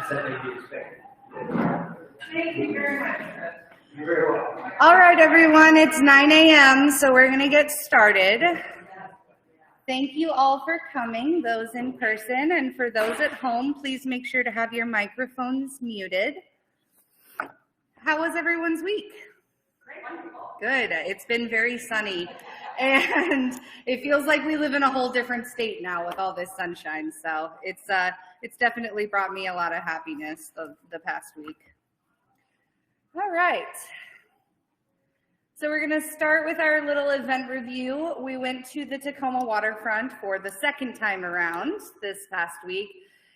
Thank you very much. You're very welcome. All right, everyone, it's 9 a.m., so we're going to get started. Thank you all for coming, those in person, and for those at home, please make sure to have your microphones muted. How was everyone's week? Good. It's been very sunny, and it feels like we live in a whole different state now with all this sunshine. So it's definitely brought me a lot of happiness the past week. All right. So we're going to start with our little event review. We went to the Tacoma waterfront for the second time around this past week.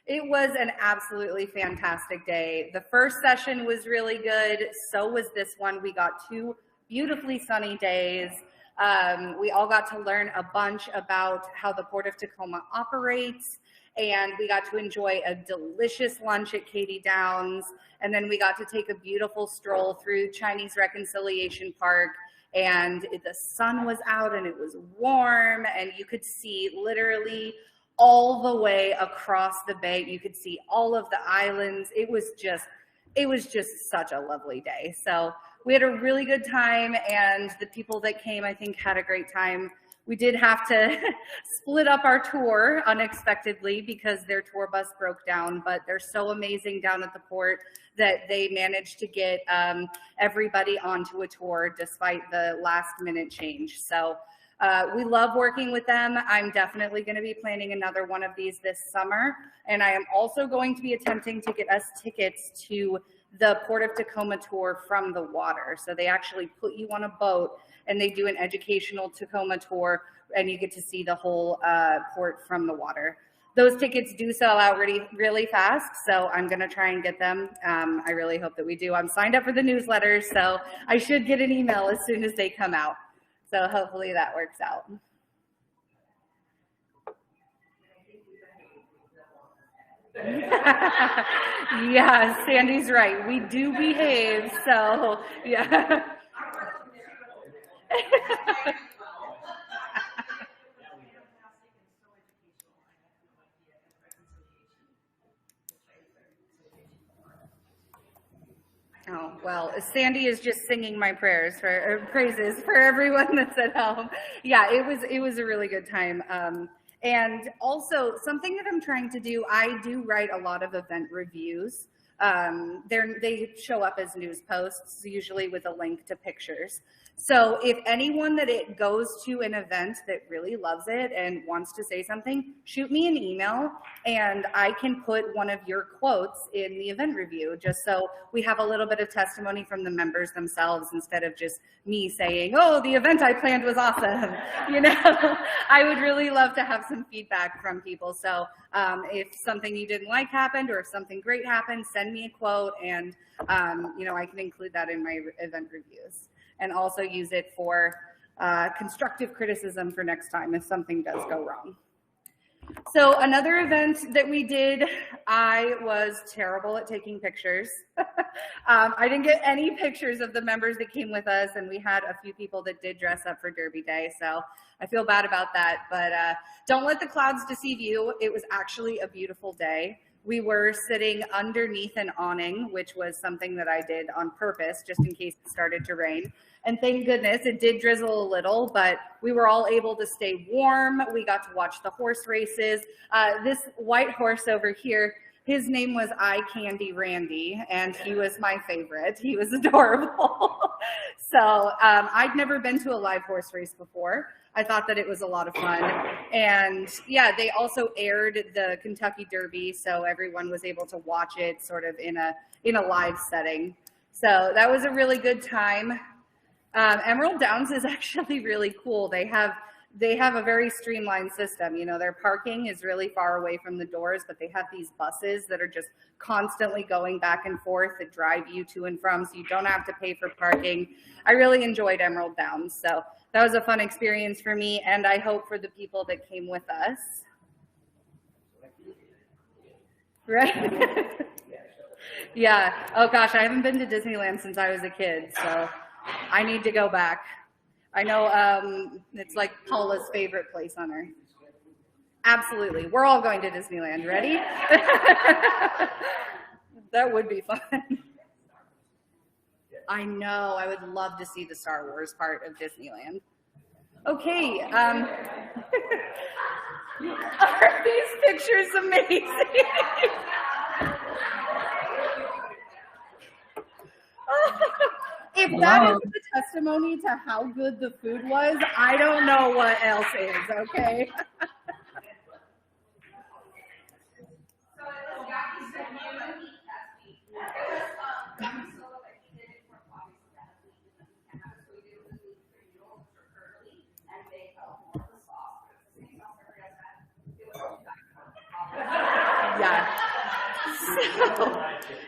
It was an absolutely fantastic day. The first session was really good. So was this one. We got 2 beautifully sunny days. We all got to learn a bunch about how the Port of Tacoma operates, and we got to enjoy a delicious lunch at Katy Downs, and then we got to take a beautiful stroll through Chinese Reconciliation Park, and the sun was out and it was warm, and you could see literally all the way across the bay. You could see all of the islands. It was just such a lovely day. So we had a really good time, and the people that came, I think, had a great time. We did have to split up our tour unexpectedly because their tour bus broke down, but they're so amazing down at the port that they managed to get everybody onto a tour despite the last minute change. So we love working with them. I'm definitely going to be planning another one of these this summer, and I am also going to be attempting to get us tickets to the Port of Tacoma tour from the water. So they actually put you on a boat and they do an educational Tacoma tour, and you get to see the whole port from the water. Those tickets do sell out really fast, so I'm going to try and get them. I really hope that we do. I'm signed up for the newsletter, so I should get an email as soon as they come out. So hopefully that works out. Yeah, Sandy's right. We do behave, so yeah. Oh, well, Sandy is just singing my praises for everyone that's at home. Yeah, it was a really good time. And also something that I'm trying to do, I do write a lot of event reviews. They show up as news posts, usually with a link to pictures. So if anyone that it goes to an event that really loves it and wants to say something, shoot me an email and I can put one of your quotes in the event review, just so we have a little bit of testimony from the members themselves instead of just me saying, oh, the event I planned was awesome. You know, I would really love to have some feedback from people. So if something you didn't like happened or if something great happened, send me a quote, and you know, I can include that in my event reviews, and also use it for constructive criticism for next time if something does go wrong. So another event that we did, I was terrible at taking pictures. I didn't get any pictures of the members that came with us, and we had a few people that did dress up for Derby Day, so I feel bad about that, but don't let the clouds deceive you. It was actually a beautiful day. We were sitting underneath an awning, which was something that I did on purpose, just in case it started to rain. And thank goodness it did drizzle a little, but we were all able to stay warm. We got to watch the horse races. This white horse over here, his name was Eye Candy Randy, and he was my favorite. He was adorable. So I'd never been to a live horse race before. I thought that it was a lot of fun. And yeah, they also aired the Kentucky Derby, so everyone was able to watch it sort of in a live setting. So that was a really good time. Emerald Downs is actually really cool. They have a very streamlined system. You know, their parking is really far away from the doors, but they have these buses that are just constantly going back and forth that drive you to and from, so you don't have to pay for parking. I really enjoyed Emerald Downs, so that was a fun experience for me, and I hope for the people that came with us. Right? Yeah. Oh gosh, I haven't been to Disneyland since I was a kid, so I need to go back. I know it's like Paula's favorite place on earth. Absolutely. We're all going to Disneyland. Ready? That would be fun. I know. I would love to see the Star Wars part of Disneyland. Okay. Are these pictures amazing? If that is the testimony to how good the food was, I don't know what else is, okay? Yeah. So,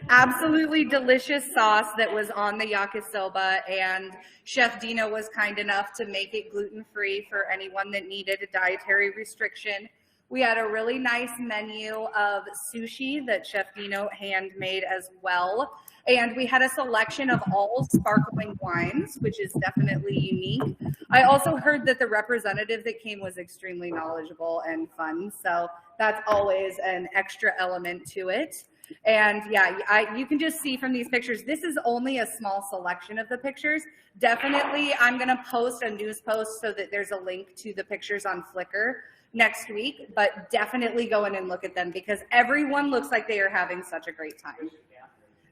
absolutely delicious sauce that was on the yakisoba, and Chef Dino was kind enough to make it gluten-free for anyone that needed a dietary restriction. We had a really nice menu of sushi that Chef Dino handmade as well. And we had a selection of all sparkling wines, which is definitely unique. I also heard that the representative that came was extremely knowledgeable and fun. So that's always an extra element to it. And yeah, you can just see from these pictures, this is only a small selection of the pictures. Definitely, I'm going to post a news post so that there's a link to the pictures on Flickr next week, but definitely go in and look at them because everyone looks like they are having such a great time.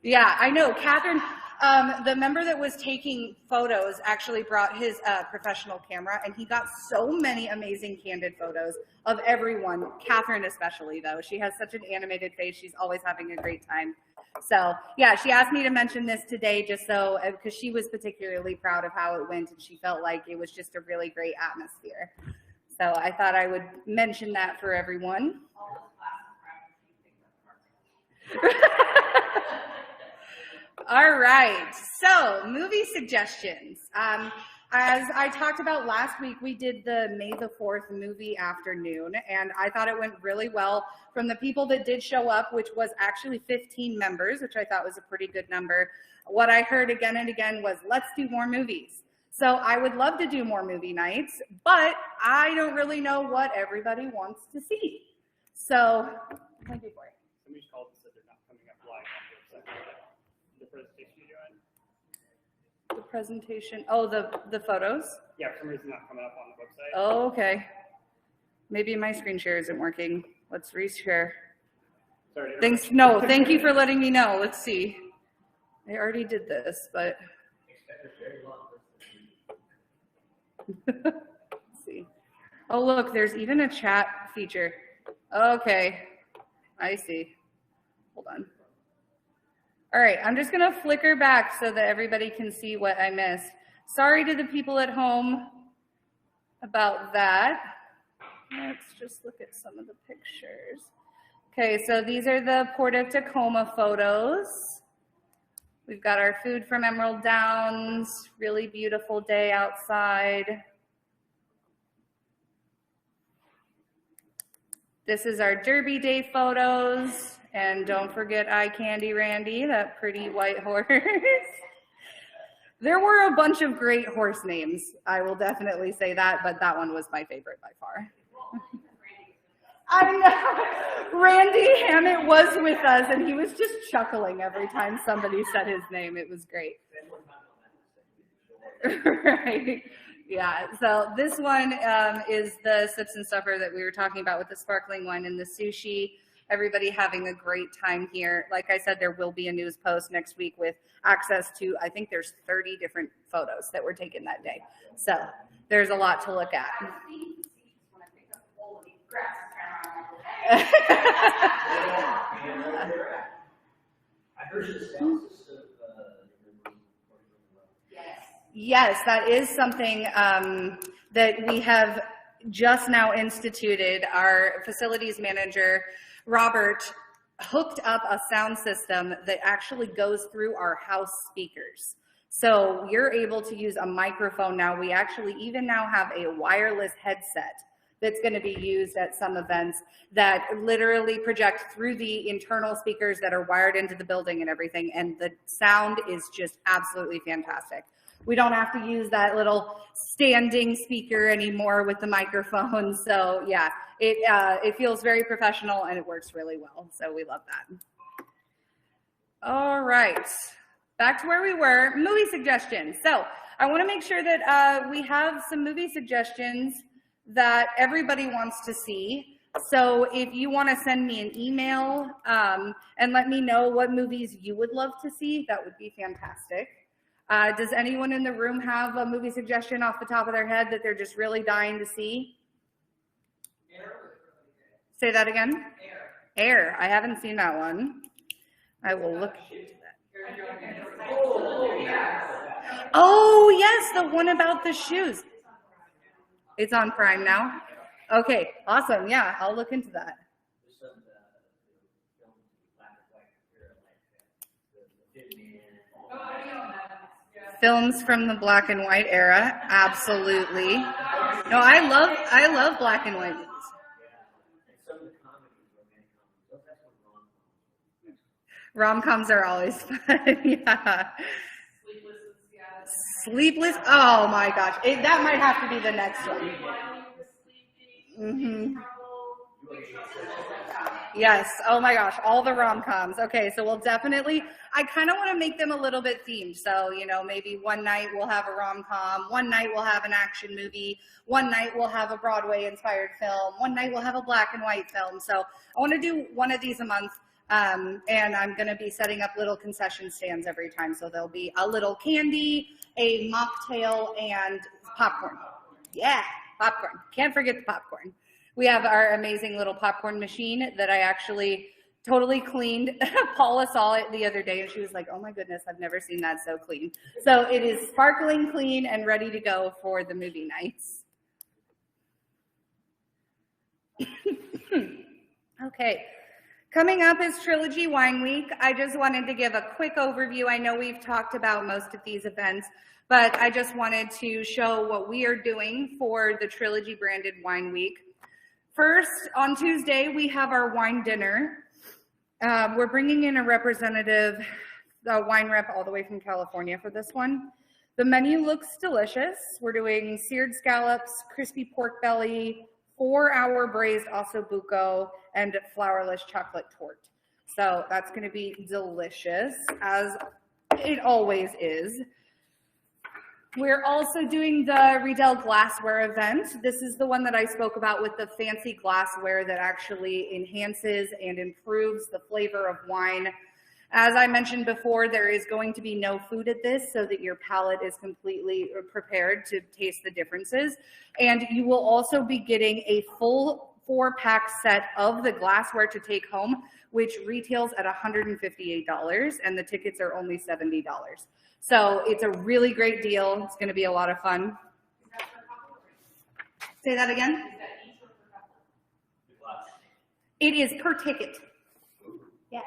Yeah, I know. Catherine, the member that was taking photos actually brought his professional camera, and he got so many amazing candid photos of everyone. Catherine especially, though. She has such an animated face. She's always having a great time. So, yeah, she asked me to mention this today just so, because she was particularly proud of how it went, and she felt like it was just a really great atmosphere. So I thought I would mention that for everyone. All right, so movie suggestions. As I talked about last week, we did the May the 4th movie afternoon, and I thought it went really well from the people that did show up, which was actually 15 members, which I thought was a pretty good number. What I heard again and again was, let's do more movies. So I would love to do more movie nights, but I don't really know what everybody wants to see. So, thank you for it. Somebody called and said they're not coming up live on the presentation you're doing. The presentation, oh, the photos? Yeah, for some reason not coming up on the website. Oh, okay. Maybe my screen share isn't working. Let's reshare. Sorry. Thanks. No, thank you for letting me know. Let's see. I already did this, but. Let's see. Oh, look, there's even a chat feature. Okay, I see. Hold on. All right, I'm just going to flicker back so that everybody can see what I missed. Sorry to the people at home about that. Let's just look at some of the pictures. Okay, so these are the Port of Tacoma photos. We've got our food from Emerald Downs, really beautiful day outside. This is our Derby Day photos, and don't forget Eye Candy Randy, that pretty white horse. There were a bunch of great horse names, I will definitely say that, but that one was my favorite by far. I know. Randy Hammett was with us, and he was just chuckling every time somebody said his name. It was great. Right. Yeah. So this one is the Sips and Stuffer that we were talking about with the sparkling wine and the sushi. Everybody having a great time here. Like I said, there will be a news post next week with access to, I think there's 30 different photos that were taken that day. So there's a lot to look at. Yes, that is something that we have just now instituted. Our facilities manager, Robert, hooked up a sound system that actually goes through our house speakers. So you're able to use a microphone now. We actually even now have a wireless headset that's going to be used at some events that literally project through the internal speakers that are wired into the building and everything. And the sound is just absolutely fantastic. We don't have to use that little standing speaker anymore with the microphone. So yeah, it feels very professional and it works really well. So we love that. All right, back to where we were, movie suggestions. So I want to make sure that we have some movie suggestions that everybody wants to see. So if you want to send me an email and let me know what movies you would love to see, that would be fantastic. Does anyone in the room have a movie suggestion off the top of their head that they're just really dying to see? Say that again? Air. I haven't seen that one. I will look into that. Oh, yes, the one about the shoes. It's on Prime now? Okay, awesome. Yeah, I'll look into that. Films from the black and white era, absolutely. No, I love black and white movies. Rom-coms are always fun. Yeah. Sleepless. Oh my gosh, that might have to be the next one. Yes. Oh my gosh, all the rom-coms. Okay, so we'll definitely. I kind of want to make them a little bit themed. So maybe one night we'll have a rom-com, one night we'll have an action movie, one night we'll have a Broadway-inspired film, one night we'll have a black and white film. So I want to do one of these a month. And I'm going to be setting up little concession stands every time. So there'll be a little candy, a mocktail, and popcorn. Yeah, popcorn. Can't forget the popcorn. We have our amazing little popcorn machine that I actually totally cleaned. Paula saw it the other day and she was like, oh my goodness, I've never seen that so clean. So it is sparkling clean and ready to go for the movie nights. Okay. Coming up is Trilogy Wine Week. I just wanted to give a quick overview. I know we've talked about most of these events, but I just wanted to show what we are doing for the Trilogy branded Wine Week. First, on Tuesday, we have our wine dinner. We're bringing in a representative, a wine rep all the way from California for this one. The menu looks delicious. We're doing seared scallops, crispy pork belly, 4-hour braised osso buco, and flourless chocolate torte. So that's going to be delicious, as it always is. We're also doing the Riedel glassware event. This is the one that I spoke about with the fancy glassware that actually enhances and improves the flavor of wine. As I mentioned before, there is going to be no food at this so that your palate is completely prepared to taste the differences. And you will also be getting a full 4-pack set of the glassware to take home, which retails at $158, and the tickets are only $70. So it's a really great deal. It's going to be a lot of fun. Say that again? It is per ticket. Yeah.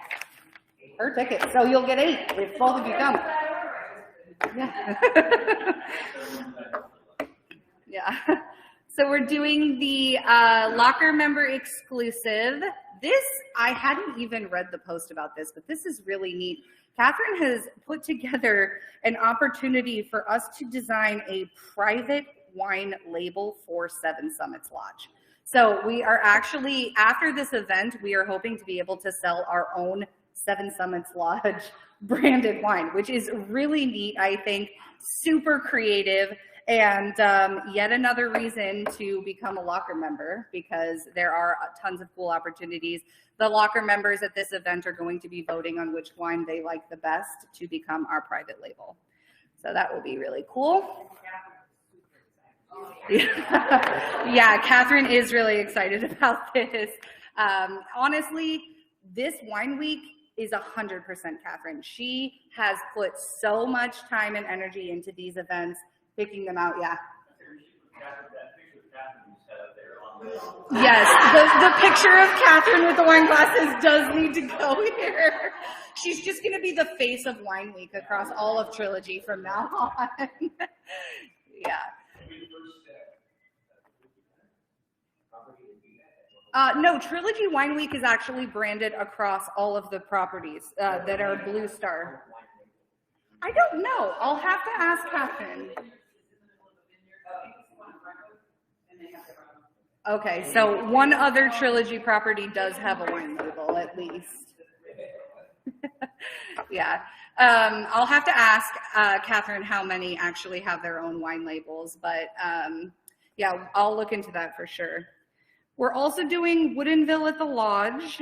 Per ticket. So you'll get 8 if both of you come. Yeah. Yeah. So we're doing the locker member exclusive. This, I hadn't even read the post about this, but this is really neat. Catherine has put together an opportunity for us to design a private wine label for Seven Summits Lodge. So we are actually, after this event, we are hoping to be able to sell our own Seven Summits Lodge branded wine, which is really neat, I think, super creative, and yet another reason to become a locker member, because there are tons of cool opportunities. The locker members at this event are going to be voting on which wine they like the best to become our private label. So that will be really cool. Yeah, Catherine is really excited about this. Honestly, this wine week is 100% Catherine. She has put so much time and energy into these events, picking them out. Yeah. Yes, the picture of Catherine with the wine glasses does need to go here. She's just going to be the face of Wine Week across all of Trilogy from now on. Yeah. No, Trilogy Wine Week is actually branded across all of the properties that are Blue Star. I don't know. I'll have to ask Catherine. Okay, so one other Trilogy property does have a wine label, at least. Yeah. I'll have to ask Catherine how many actually have their own wine labels, but yeah, I'll look into that for sure. We're also doing Woodinville at the Lodge.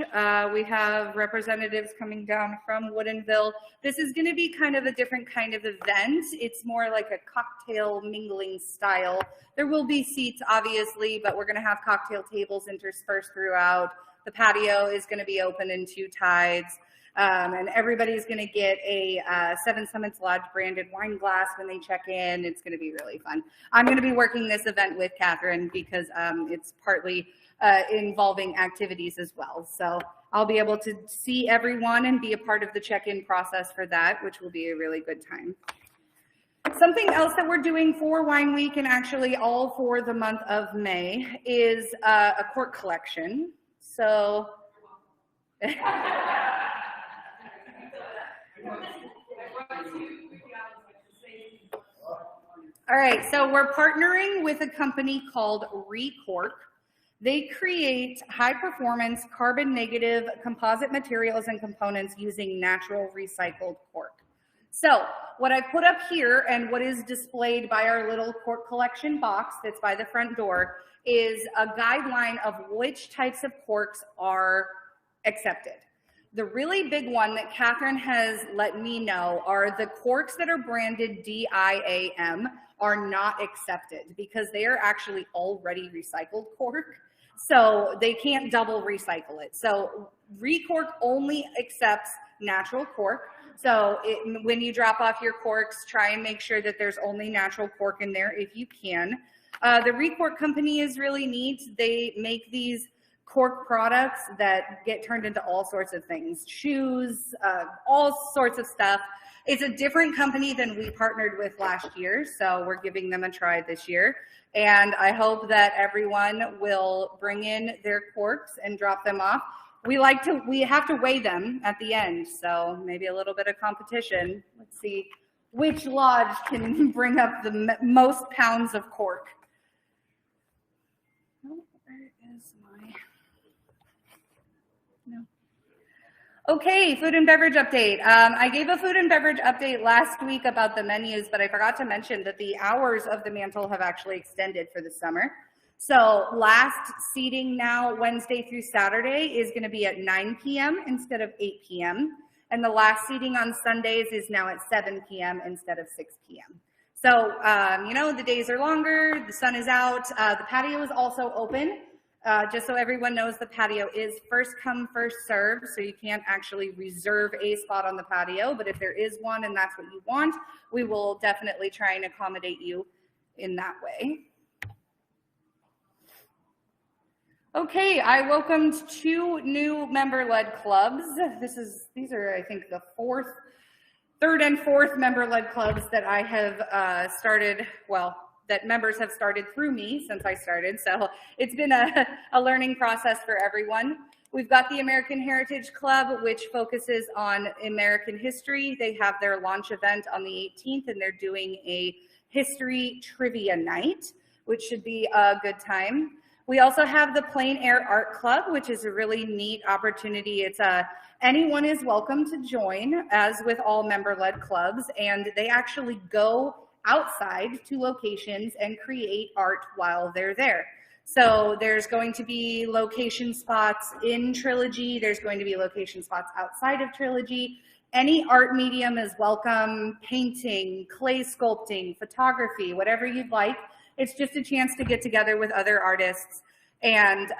We have representatives coming down from Woodinville. This is going to be kind of a different kind of event. It's more like a cocktail mingling style. There will be seats, obviously, but we're going to have cocktail tables interspersed throughout. The patio is going to be open in 2 tides. And everybody's going to get a Seven Summits Lodge branded wine glass when they check in. It's going to be really fun. I'm going to be working this event with Catherine because it's partly involving activities as well. So I'll be able to see everyone and be a part of the check-in process for that, which will be a really good time. Something else that we're doing for Wine Week and actually all for the month of May is a cork collection. So all right, so we're partnering with a company called Recork. They create high-performance, carbon-negative composite materials and components using natural recycled cork. So what I put up here and what is displayed by our little cork collection box that's by the front door is a guideline of which types of corks are accepted. The really big one that Catherine has let me know are the corks that are branded DIAM are not accepted because they are actually already recycled cork. So they can't double recycle it. So Recork only accepts natural cork. So when you drop off your corks, try and make sure that there's only natural cork in there if you can. The Recork company is really neat. They make these cork products that get turned into all sorts of things, shoes, all sorts of stuff. It's a different company than we partnered with last year, so we're giving them a try this year. And I hope that everyone will bring in their corks and drop them off. We have to weigh them at the end, so maybe a little bit of competition. Let's see which lodge can bring up the most pounds of cork. Oh, where is my... No. Okay, food and beverage update. I gave a food and beverage update last week about the menus, but I forgot to mention that the hours of the mantle have actually extended for the summer. So last seating now, Wednesday through Saturday, is going to be at 9 p.m. instead of 8 p.m. And the last seating on Sundays is now at 7 p.m. instead of 6 p.m. So, you know, the days are longer, the sun is out. The patio is also open. Just so everyone knows, the patio is first come, first serve, so you can't actually reserve a spot on the patio, but if there is one and that's what you want, we will definitely try and accommodate you in that way. Okay, I welcomed 2 new member-led clubs. These are, I think, the third and fourth member-led clubs that I have started, well, that members have started through me since I started. So it's been a learning process for everyone. We've got the American Heritage Club, which focuses on American history. They have their launch event on the 18th, and they're doing a history trivia night, which should be a good time. We also have the Plein Air Art Club, which is a really neat opportunity. It's anyone is welcome to join, as with all member-led clubs, and they actually go outside to locations and create art while they're there. So there's going to be location spots in Trilogy. There's going to be location spots outside of Trilogy. Any art medium is welcome: painting, clay sculpting, photography, whatever you'd like. It's just a chance to get together with other artists and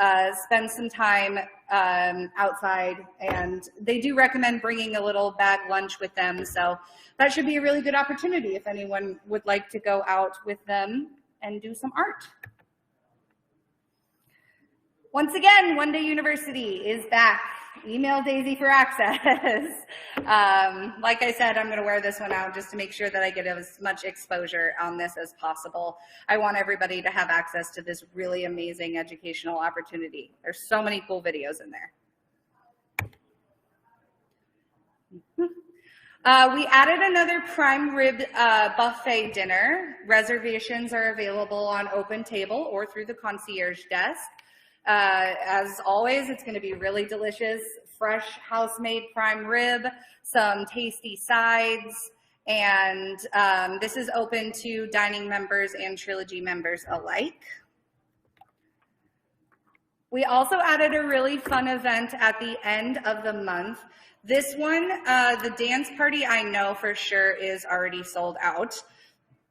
spend some time outside. And they do recommend bringing a little bag lunch with them. So that should be a really good opportunity if anyone would like to go out with them and do some art. Once again, One Day University is back. Email Daisy for access. Like I said, I'm going to wear this one out just to make sure that I get as much exposure on this as possible. I want everybody to have access to this really amazing educational opportunity. There's so many cool videos in there. We added another prime rib buffet dinner. Reservations are available on Open Table or through the concierge desk. As always, it's going to be really delicious fresh house-made prime rib, some tasty sides, and this is open to dining members and Trilogy members alike. We also added a really fun event at the end of the month. This one, the dance party, I know for sure is already sold out.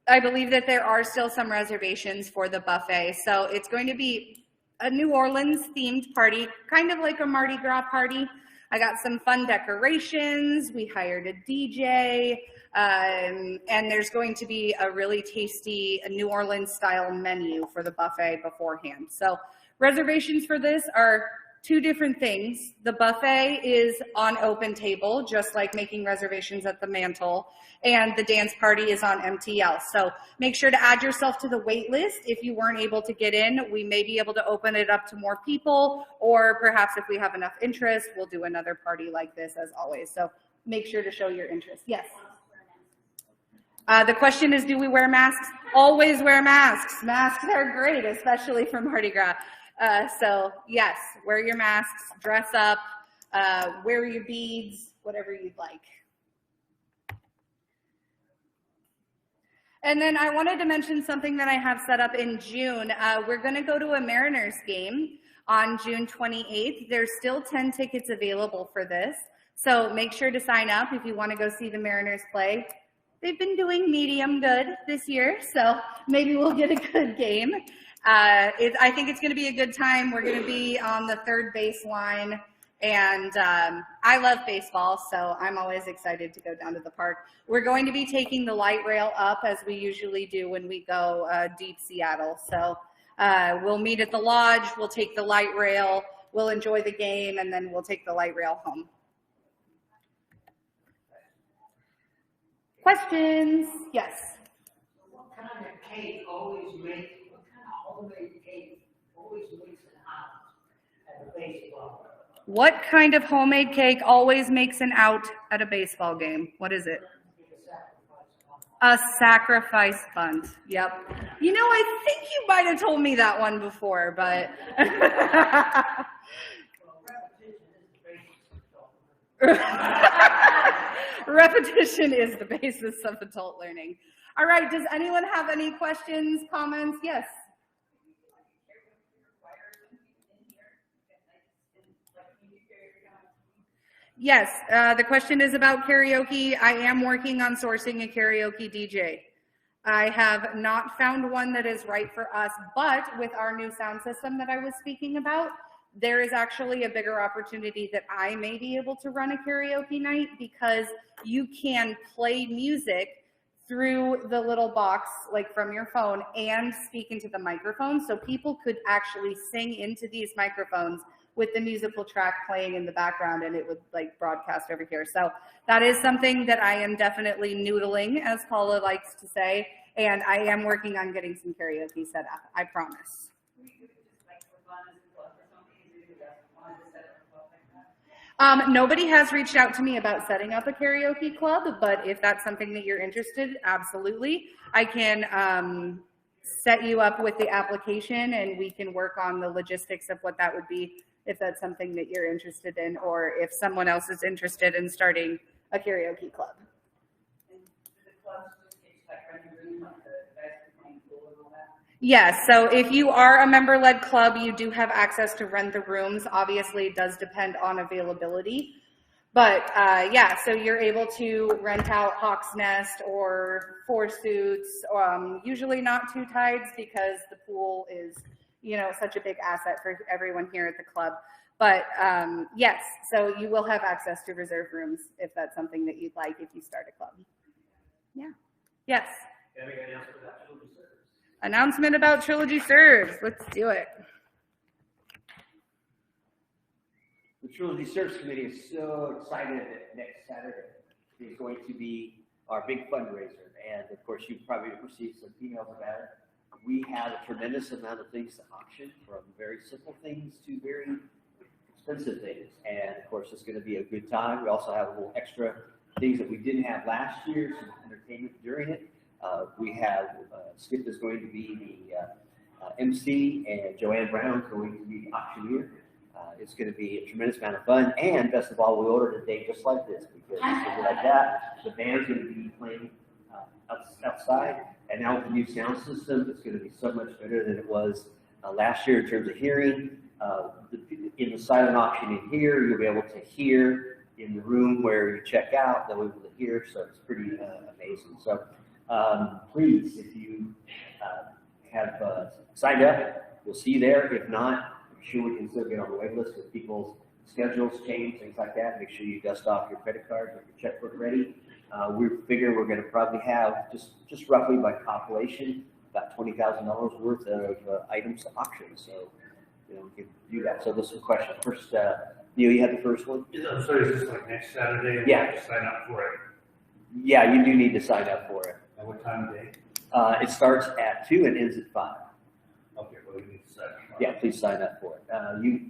I believe that there are still some reservations for the buffet. So it's going to be a New Orleans themed party, kind of like a Mardi Gras party. I got some fun decorations. We hired a DJ, and there's going to be a really tasty New Orleans style menu for the buffet beforehand. So reservations for this are two different things. The buffet is on open table, just like making reservations at the Mantle, and the dance party is on MTL. So make sure to add yourself to the wait list. If you weren't able to get in, we may be able to open it up to more people, or perhaps if we have enough interest, we'll do another party like this as always. So make sure to show your interest. Yes? The question is, do we wear masks? Always wear masks. Masks are great, especially for Mardi Gras. So yes, wear your masks, dress up, wear your beads, whatever you'd like. And then I wanted to mention something that I have set up in June. We're going to go to a Mariners game on June 28th. There's still 10 tickets available for this. So make sure to sign up if you want to go see the Mariners play. They've been doing medium good this year, so maybe we'll get a good game. I think it's going to be a good time. We're going to be on the third base line, and I love baseball, so I'm always excited to go down to the park. We're going to be taking the light rail up, as we usually do when we go deep Seattle. So we'll meet at the lodge, we'll take the light rail, we'll enjoy the game, and then we'll take the light rail home. Questions? Yes. What kind of cake always makes, what kind of homemade cake always makes an out at a baseball? What kind of homemade cake always makes an out at a baseball game? What is it? A sacrifice bunt. Yep. You know, I think you might have told me that one before, but. Repetition is the basis of adult learning. All right, does anyone have any questions, comments? Yes. Yes, the question is about karaoke. I am working on sourcing a karaoke DJ. I have not found one that is right for us, but with our new sound system that I was speaking about, there is actually a bigger opportunity that I may be able to run a karaoke night, because you can play music through the little box, like from your phone, and speak into the microphone. So people could actually sing into these microphones with the musical track playing in the background, and it would like broadcast over here. So that is something that I am definitely noodling, as Paula likes to say, and I am working on getting some karaoke set up, I promise. Nobody has reached out to me about setting up a karaoke club, but if that's something that you're interested, absolutely. I can set you up with the application, and we can work on the logistics of what that would be, if that's something that you're interested in, or if someone else is interested in starting a karaoke club. Yes, so if you are a member-led club, you do have access to rent the rooms. Obviously, it does depend on availability. But yeah, so you're able to rent out Hawk's Nest or Four Suits, usually not Two Tides, because the pool is, you know, such a big asset for everyone here at the club. But yes, so you will have access to reserve rooms if that's something that you'd like if you start a club. Yeah. Yes. Announcement about Trilogy Serves. Let's do it. The Trilogy Serves Committee is so excited that next Saturday is going to be our big fundraiser. And of course, you've probably received some emails about it. We have a tremendous amount of things to auction, from very simple things to very expensive things. And of course, it's going to be a good time. We also have a little extra things that we didn't have last year, some entertainment during it. We have Skip is going to be the MC, and Joanne Brown is going to be the auctioneer. It's going to be a tremendous amount of fun, and best of all, we ordered a day just like this because it's going to be like that. The band's going to be playing outside, and now with the new sound system, it's going to be so much better than it was last year in terms of hearing. In the silent auction in here, you'll be able to hear in the room where you check out, they'll be able to hear, so it's pretty amazing. So please, if you have signed up, we'll see you there. If not, I'm sure we can still get on the wait list if people's schedules change, things like that. Make sure you dust off your credit card, get your checkbook ready. We figure we're going to probably have, just roughly by compilation, about $20,000 worth of items to auction. So, you know, we can do that. So those are questions. First, Neil, you had the first one? I'm sorry, is this like next Saturday? And Yeah. I have to sign up for it. Yeah, you do need to sign up for it. At what time of day? It starts at 2 and ends at 5. Okay, well, we need to sign up. Yeah, please sign up for it. You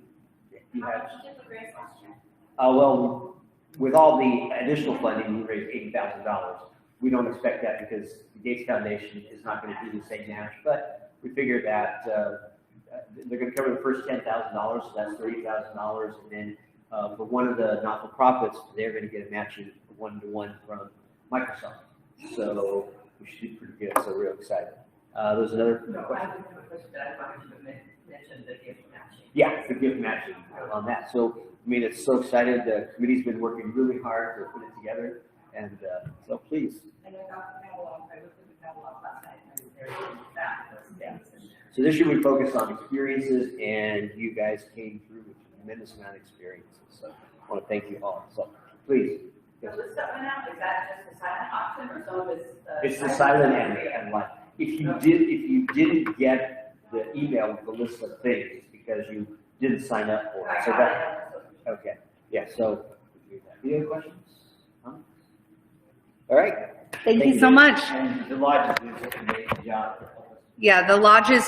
How have, much did the grants last year? well, with all the additional funding, we raised $80,000. We don't expect that because the Gates Foundation is not going to do the same match, but we figured that they're going to cover the first $10,000, so that's $30,000, and then for one of the not-for-profits, they're going to get a matching one-to-one from Microsoft. So we should do pretty good. So we're real excited. There's another question. have a question that I wanted to mention the gift matching. Yeah, the gift matching on that. So, I mean, it's so excited. The committee's been working really hard to put it together. And so please. And I got the catalog, I looked at the catalog last night, and I was very fabulous things in there. So this year we focused on experiences, and you guys came through with a tremendous amount of experiences. So I want to thank you all. So please. So this stuff went out, is that just a silent auction or so is? It's the silent and light. If you didn't get the email with the list of things, it's because you didn't sign up for it. So that, okay, yeah, so, any other questions? All right. Thank you so much. And the lodge is doing such an amazing job. Yeah, the lodge is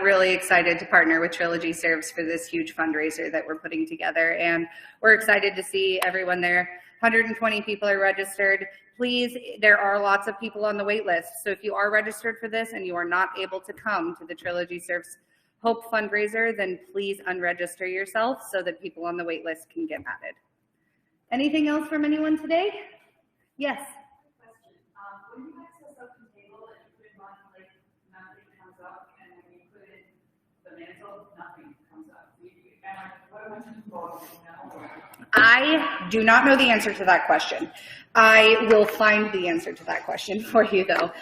really excited to partner with Trilogy Serves for this huge fundraiser that we're putting together, and we're excited to see everyone there. 120 people are registered. Please, there are lots of people on the wait list, so if you are registered for this and you are not able to come to the Trilogy Serves Hope fundraiser, then please unregister yourself so that people on the wait list can get added. Anything else from anyone today? Yes. Question, when you access open table and you put in one, like, nothing comes up, and when you put in the mantle, nothing comes up. What am I supposed to do? I do not know the answer to that question. I will find the answer to that question for you, though.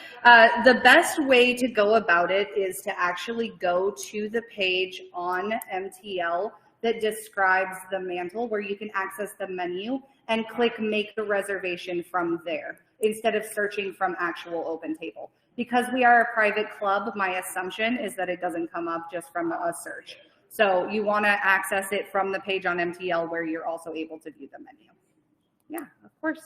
The best way to go about it is to actually go to the page on MTL that describes the mantle, where you can access the menu and click make a reservation from there instead of searching from actual open table. Because we are a private club, my assumption is that it doesn't come up just from a search. So you want to access it from the page on MTL where you're also able to view the menu. Yeah, of course.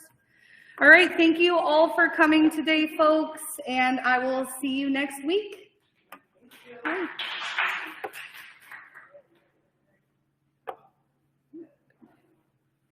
All right, thank you all for coming today, folks, and I will see you next week. Bye.